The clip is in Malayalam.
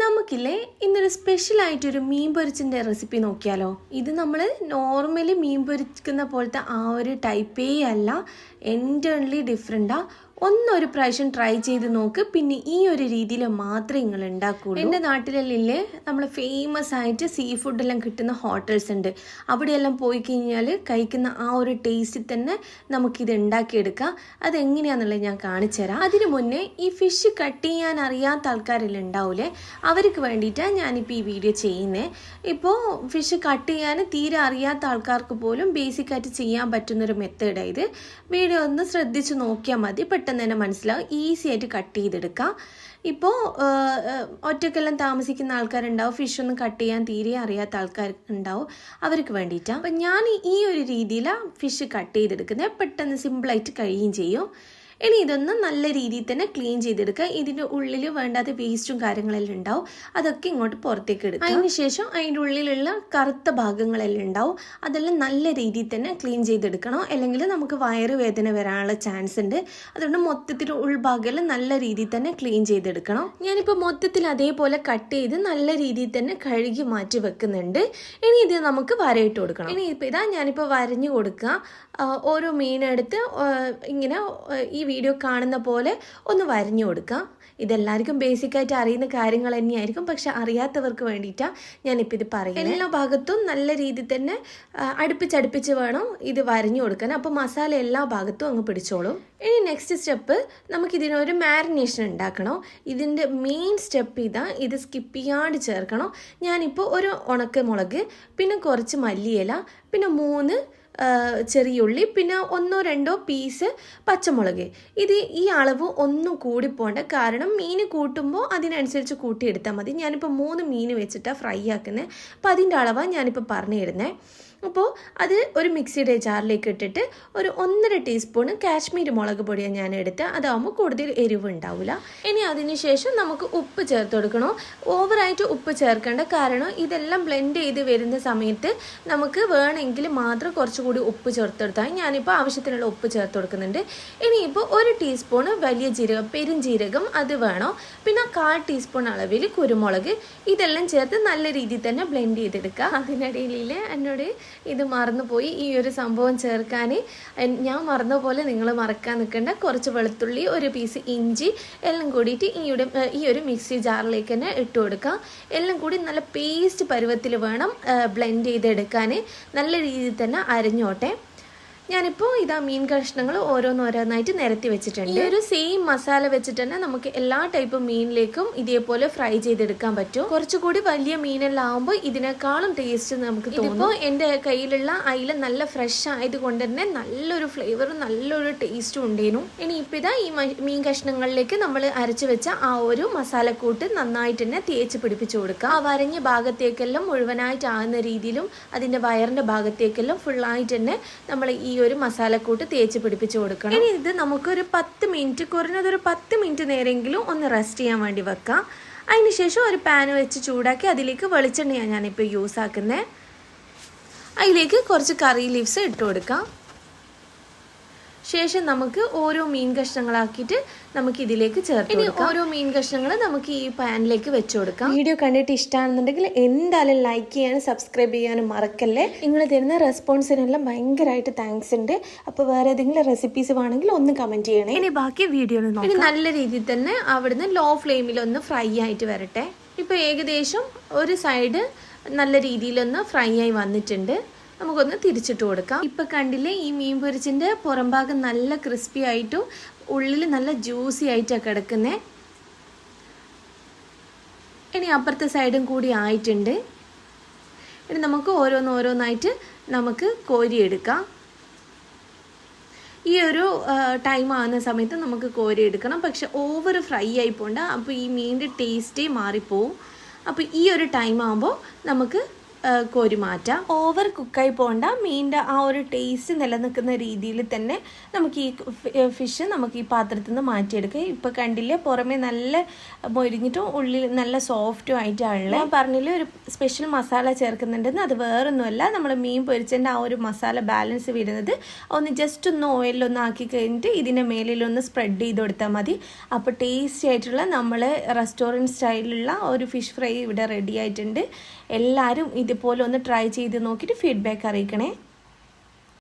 നമുക്കില്ലേ ഇന്നൊരു സ്പെഷ്യലായിട്ടൊരു മീൻ പൊരിച്ചിൻ്റെ റെസിപ്പി നോക്കിയാലോ. ഇത് നമ്മൾ നോർമലി മീൻ പൊരിക്കുന്ന പോലത്തെ ആ ഒരു ടൈപ്പേ അല്ല, എൻറ്റേർലി ഡിഫറെൻറ്റാണ്. ഒന്നൊരു പ്രാവശ്യം ട്രൈ ചെയ്ത് നോക്ക്. പിന്നെ ഈ ഒരു രീതിയിൽ മാത്രമേ നിങ്ങൾ ഉണ്ടാക്കുകയുള്ളൂ. എൻ്റെ നാട്ടിലെല്ലാം നമ്മൾ ഫേമസ് ആയിട്ട് സീ ഫുഡെല്ലാം കിട്ടുന്ന ഹോട്ടൽസ് ഉണ്ട്. അവിടെയെല്ലാം പോയി കഴിഞ്ഞാൽ കഴിക്കുന്ന ആ ഒരു ടേസ്റ്റിൽ തന്നെ നമുക്കിത് ഉണ്ടാക്കിയെടുക്കാം. അതെങ്ങനെയാണെന്നുള്ളത് ഞാൻ കാണിച്ചു തരാം. അതിന് മുന്നേ ഈ ഫിഷ് കട്ട് ചെയ്യാൻ അറിയാത്ത ആൾക്കാരെല്ലാം ഉണ്ടാവില്ലേ, അവർക്ക് വേണ്ടിയിട്ടാണ് ഞാനിപ്പോൾ ഈ വീഡിയോ ചെയ്യുന്നത്. ഇപ്പോൾ ഫിഷ് കട്ട് ചെയ്യാൻ തീരെ അറിയാത്ത ആൾക്കാർക്ക് പോലും ബേസിക്കായിട്ട് ചെയ്യാൻ പറ്റുന്നൊരു മെത്തേഡാണ് ഇത്. വീഡിയോ ഒന്ന് ശ്രദ്ധിച്ച് നോക്കിയാൽ മതി, പെട്ടെന്ന് തന്നെ മനസ്സിലാവും. ഈസി ആയിട്ട് കട്ട് ചെയ്തെടുക്കാം. ഇപ്പോൾ ഒറ്റയ്ക്കെല്ലാം താമസിക്കുന്ന ആൾക്കാരുണ്ടാവും, ഫിഷൊന്നും കട്ട് ചെയ്യാൻ തീരെ അറിയാത്ത ആൾക്കാർ ഉണ്ടാവും, അവർക്ക് വേണ്ടിയിട്ടാണ്. അപ്പം ഞാൻ ഈ ഒരു രീതിയിലാണ് ഫിഷ് കട്ട് ചെയ്തെടുക്കുന്നത്. പെട്ടെന്ന് സിമ്പിളായിട്ട് കഴിയുകയും ചെയ്യും. ഇനി ഇതൊന്ന് നല്ല രീതിയിൽ തന്നെ ക്ലീൻ ചെയ്തെടുക്കുക. ഇതിൻ്റെ ഉള്ളിൽ വേണ്ടാത്ത വേസ്റ്റും കാര്യങ്ങളെല്ലാം ഉണ്ടാവും, അതൊക്കെ ഇങ്ങോട്ട് പുറത്തേക്ക് എടുക്കുക. അതിന് ശേഷം അതിൻ്റെ ഉള്ളിലുള്ള കറുത്ത ഭാഗങ്ങളെല്ലാം ഉണ്ടാവും, അതെല്ലാം നല്ല രീതിയിൽ തന്നെ ക്ലീൻ ചെയ്തെടുക്കണം. അല്ലെങ്കിൽ നമുക്ക് വയറുവേദന വരാനുള്ള ചാൻസ് ഉണ്ട്. അതുകൊണ്ട് മൊത്തത്തിൽ ഉൾഭാഗമെല്ലാം നല്ല രീതിയിൽ തന്നെ ക്ലീൻ ചെയ്തെടുക്കണം. ഞാനിപ്പോൾ മൊത്തത്തിൽ അതേപോലെ കട്ട് ചെയ്ത് നല്ല രീതിയിൽ തന്നെ കഴുകി മാറ്റി വെക്കുന്നുണ്ട്. ഇനി ഇത് നമുക്ക് വരയിട്ട് കൊടുക്കണം. ഇനി ഇപ്പോൾ ഇതാ ഞാനിപ്പോൾ വരഞ്ഞു കൊടുക്കുക. ഓരോ മീനെടുത്ത് ഇങ്ങനെ ഈ വീഡിയോ കാണുന്ന പോലെ ഒന്ന് വരഞ്ഞു കൊടുക്കാം. ഇതെല്ലാവർക്കും ബേസിക്കായിട്ട് അറിയുന്ന കാര്യങ്ങൾ തന്നെയായിരിക്കും, പക്ഷെ അറിയാത്തവർക്ക് വേണ്ടിയിട്ടാണ് ഞാനിപ്പോൾ ഇത് പറയുന്നത്. എല്ലാ ഭാഗത്തും നല്ല രീതിയിൽ തന്നെ അടുപ്പിച്ചടുപ്പിച്ച് വേണം ഇത് വരഞ്ഞു കൊടുക്കാൻ. അപ്പോൾ മസാല എല്ലാ ഭാഗത്തും അങ്ങ് പിടിച്ചോളും. ഇനി നെക്സ്റ്റ് സ്റ്റെപ്പ്, നമുക്കിതിനൊരു മാരിനേഷൻ ഉണ്ടാക്കണം. ഇതിൻ്റെ മെയിൻ സ്റ്റെപ്പ് ഇതാ, ഇത് സ്കിപ്പ് ചെയ്യാണ്ട് ചേർക്കണം. ഞാനിപ്പോൾ ഒരു ഉണക്കമുളക്, പിന്നെ കുറച്ച് മല്ലിയില, പിന്നെ 3 ചെറിയുള്ളി, പിന്നെ 1-2 പീസ് പച്ചമുളക്. ഇത് ഈ അളവ് ഒന്നും കൂടിപ്പോണ്ട, കാരണം മീൻ കൂട്ടുമ്പോൾ അതിനനുസരിച്ച് കൂട്ടിയെടുത്താൽ മതി. ഞാനിപ്പോൾ 3 മീൻ വെച്ചിട്ടാണ് ഫ്രൈ ആക്കുന്നത്. അപ്പോൾ അതിൻ്റെ അളവാണ് ഞാനിപ്പോൾ പറഞ്ഞു തരുന്നത്. അപ്പോൾ അത് ഒരു മിക്സിയുടെ ജാറിലേക്ക് ഇട്ടിട്ട് ഒരു 1.5 ടീസ്പൂൺ കാശ്മീരി മുളക് പൊടിയാണ് ഞാൻ എടുത്തത്. അതാകുമ്പോൾ കൂടുതൽ എരിവ് ഉണ്ടാവില്ല. ഇനി അതിന് ശേഷം നമുക്ക് ഉപ്പ് ചേർത്ത് കൊടുക്കണം. ഓവറായിട്ട് ഉപ്പ് ചേർക്കേണ്ട, കാരണം ഇതെല്ലാം ബ്ലെൻഡ് ചെയ്ത് വരുന്ന സമയത്ത് നമുക്ക് വേണമെങ്കിൽ മാത്രം കുറച്ചുകൂടി ഉപ്പ് ചേർത്തെടുത്താൽ. ഞാനിപ്പോൾ ആവശ്യത്തിനുള്ള ഉപ്പ് ചേർത്ത് കൊടുക്കുന്നുണ്ട്. ഇനിയിപ്പോൾ 1 ടീസ്പൂൺ വലിയ ജീരകം, പെരുംജീരകം അത് വേണം. പിന്നെ 1/4 ടീസ്പൂൺ അളവിൽ കുരുമുളക്. ഇതെല്ലാം ചേർത്ത് നല്ല രീതിയിൽ തന്നെ ബ്ലെൻഡ് ചെയ്തെടുക്കുക. അതിനിടയിൽ എന്നോട് ഇത് മറന്നുപോയി, ഈ ഒരു സംഭവം ചേർക്കാൻ ഞാൻ മറന്ന പോലെ നിങ്ങൾ മറക്കാൻ നിൽക്കേണ്ട. കുറച്ച് വെളുത്തുള്ളി, 1 പീസ് ഇഞ്ചി എല്ലാം കൂടിയിട്ട് ഈ ഒരു മിക്സി ജാറിലേക്ക് തന്നെ ഇട്ട് കൊടുക്കാം. എല്ലാം കൂടി നല്ല പേസ്റ്റ് പരുവത്തിൽ വേണം ബ്ലെൻഡ് ചെയ്തെടുക്കാൻ. നല്ല രീതിയിൽ തന്നെ അരിഞ്ഞോട്ടെ. ഞാനിപ്പോൾ ഇതാ മീൻ കഷ്ണങ്ങൾ ഓരോന്നോരോന്നായിട്ട് നിരത്തി വെച്ചിട്ടുണ്ട്. ഈ ഒരു സെയിം മസാല വെച്ചിട്ട് തന്നെ നമുക്ക് എല്ലാ ടൈപ്പ് മീനിലേക്കും ഇതേപോലെ ഫ്രൈ ചെയ്തെടുക്കാൻ പറ്റും. കുറച്ചുകൂടി വലിയ മീനെല്ലാം ആകുമ്പോൾ ഇതിനേക്കാളും ടേസ്റ്റ് നമുക്ക് തോന്നും. ഇപ്പോൾ എൻ്റെ കയ്യിലുള്ള അയില നല്ല ഫ്രഷ് ആയതുകൊണ്ട് തന്നെ നല്ലൊരു ഫ്ലേവറും നല്ലൊരു ടേസ്റ്റും ഉണ്ടായിരുന്നു. ഇനി ഇപ്പോൾ ഇതാ ഈ മീൻ കഷ്ണങ്ങളിലേക്ക് നമ്മൾ അരച്ച് വെച്ച ആ ഒരു മസാലക്കൂട്ട് നന്നായിട്ട് തന്നെ തേച്ച് പിടിപ്പിച്ച് കൊടുക്കുക. ആ വരഞ്ഞ ഭാഗത്തേക്കെല്ലാം മുഴുവനായിട്ട് ആകുന്ന രീതിയിലും അതിൻ്റെ വയറിൻ്റെ ഭാഗത്തേക്കെല്ലാം ഫുള്ളായിട്ട് തന്നെ നമ്മൾ ഈ ഒരു മസാലക്കൂട്ട് തേച്ച് പിടിപ്പിച്ച് കൊടുക്കണം. ഇനി ഇത് നമുക്കൊരു 10 മിനിറ്റ്, കുറഞ്ഞതൊരു 10 മിനിറ്റ് നേരെങ്കിലും ഒന്ന് റെസ്റ്റ് ചെയ്യാൻ വേണ്ടി വെക്കാം. അതിന് ശേഷം ഒരു പാൻ വെച്ച് ചൂടാക്കി അതിലേക്ക് വെളിച്ചെണ്ണയാണ് ഞാനിപ്പോൾ യൂസ് ആക്കുന്നത്. അതിലേക്ക് കുറച്ച് കറി ലീവ്സ് ഇട്ട് കൊടുക്കാം. ശേഷം നമുക്ക് ഓരോ മീൻ കഷ്ണങ്ങളാക്കിയിട്ട് നമുക്ക് ഇതിലേക്ക് ചേർത്ത് കൊടുക്കാം. ഓരോ മീൻ കഷ്ണങ്ങൾ നമുക്ക് ഈ പാനിലേക്ക് വെച്ച് കൊടുക്കാം. വീഡിയോ കണ്ടിട്ട് ഇഷ്ടമാണെന്നുണ്ടെങ്കിൽ എന്തായാലും ലൈക്ക് ചെയ്യാനും സബ്സ്ക്രൈബ് ചെയ്യാനും മറക്കല്ലേ. നിങ്ങൾ തരുന്ന റെസ്പോൺസിനെല്ലാം ഭയങ്കരമായിട്ട് താങ്ക്സ് ഉണ്ട്. അപ്പോൾ വേറെ ഏതെങ്കിലും റെസിപ്പീസ് വേണമെങ്കിൽ ഒന്ന് കമൻറ്റ് ചെയ്യണേ. ഇനി ബാക്കി വീഡിയോയിൽ നോക്കാം. നല്ല രീതിയിൽ തന്നെ അവിടുന്ന് ലോ ഫ്ലെയിമിൽ ഒന്ന് ഫ്രൈ ആയിട്ട് വരട്ടെ. ഇപ്പോൾ ഏകദേശം ഒരു സൈഡ് നല്ല രീതിയിലൊന്ന് ഫ്രൈ ആയി വന്നിട്ടുണ്ട്. നമുക്കൊന്ന് തിരിച്ചിട്ട് കൊടുക്കാം. ഇപ്പം കണ്ടില്ലേ, ഈ മീൻ പൊരിച്ചിൻ്റെ പുറം ഭാഗം നല്ല ക്രിസ്പി ആയിട്ടും ഉള്ളിൽ നല്ല ജ്യൂസി ആയിട്ടാണ് കിടക്കുന്നത്. ഇനി അപ്പുറത്തെ സൈഡും കൂടി ആയിട്ടുണ്ട്. ഇനി നമുക്ക് ഓരോന്നോരോന്നായിട്ട് നമുക്ക് കോരിയെടുക്കാം. ഈ ഒരു ടൈം ആകുന്ന സമയത്ത് നമുക്ക് കോരിയെടുക്കണം, പക്ഷെ ഓവർ ഫ്രൈ ആയി പോകണ്ട. അപ്പോൾ ഈ മീനിൻ്റെ ടേസ്റ്റേ മാറിപ്പോവും. അപ്പോൾ ഈ ഒരു ടൈം ആകുമ്പോൾ നമുക്ക് കോരി മാറ്റാം. ഓവർ കുക്കായി പോകണ്ട, മീനിൻ്റെ ആ ഒരു ടേസ്റ്റ് നിലനിൽക്കുന്ന രീതിയിൽ തന്നെ നമുക്ക് ഈ ഫിഷ് നമുക്ക് ഈ പാത്രത്തിൽ നിന്ന് മാറ്റിയെടുക്കാം. ഇപ്പോൾ കണ്ടില്ലേ, പുറമേ നല്ല മൊരിഞ്ഞിട്ടും ഉള്ളിൽ നല്ല സോഫ്റ്റും ആയിട്ടാണുള്ളത്. ഞാൻ പറഞ്ഞില്ലേ ഒരു സ്പെഷ്യൽ മസാല ചേർക്കുന്നുണ്ടെന്ന്, അത് വേറൊന്നുമല്ല, നമ്മൾ മീൻ പൊരിച്ചതിൻ്റെ ആ ഒരു മസാല ബാലൻസ് വരുന്നത് ഒന്ന് ജസ്റ്റ് ഒന്ന് ഓയിലൊന്ന് ആക്കി കഴിഞ്ഞിട്ട് ഇതിൻ്റെ മേലിലൊന്ന് സ്പ്രെഡ് ചെയ്ത് കൊടുത്താൽ മതി. അപ്പോൾ ടേസ്റ്റി ആയിട്ടുള്ള നമ്മൾ റെസ്റ്റോറൻറ്റ് സ്റ്റൈലിലുള്ള ഒരു ഫിഷ് ഫ്രൈ ഇവിടെ റെഡി ആയിട്ടുണ്ട്. എല്ലാവരും ഇതുപോലെ ഒന്ന് ട്രൈ ചെയ്ത് നോക്കിയിട്ട് ഫീഡ്ബാക്ക് അറിയിക്കണേ.